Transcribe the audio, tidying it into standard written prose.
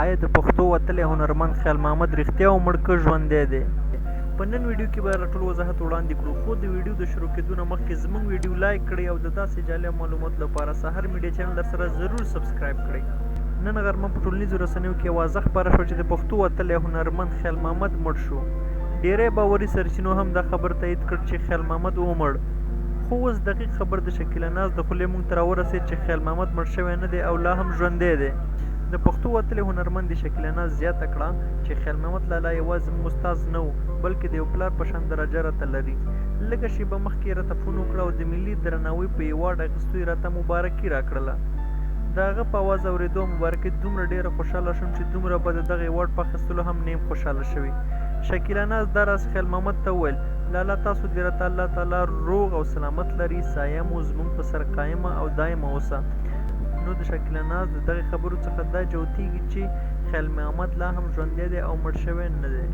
آیا د پښتو وتلی هنرمند خیال محمد رښتیا عمر که ژوندی دی؟ په نن ویډیو کې به ټول وضاحت وړاندې کړو، خو د ویډیو د شروع کېدو نه مخکې زموږ ویډیو لایک کړئ او د داسې جالب معلوماتو لپاره سحر میډیا چینل درسره ضرور سبسکرایب کړئ. نن غرمه په ټولنیزو رسنیو کې اوازه خپره شوه چې د پښتو وتلی هنرمند خیال محمد مړ شو. ډیری باوري سرچینو هم دا خبر تایید کړ چې خیال محمد ومړ، خو اوس دقیق خبر د شکیله ناز د خولې موږ ته راورسېد چې خیال محمد مړ شوی نه دی او لا هم ژوندی دی. د پښتو وتلی هنرمند شکیله ناز زیاته کړه چې خیال محمد لالا یوازې زموږ استاد نه و، بلکې د یو پلار په شان درجه راته لري. لږه شیبه مخکې یې راته فون وکړه او د ملي درناوي په ایوارډ اخیستو یې راته مبارکي راکړله. د هغه په اواز اورېدو مبارکي دومره ډېره خوشحاله شوم چې دومره به د دغه ایوارډ په اخیستلو هم نه یم خوشحاله شوي. شکیله ناز دا راز خیال محمد ته وویل: لالا تاسو دې راته الله تعالی روغ او سلامت لري، سایه مو زموږ په سر قایمه او دایمه اوسه. نو د شکیله ناز د دغې خبرو څخه دا جوتېږي چې خیال محمد لا هم ژوندی دی او مړ شوی نه دی.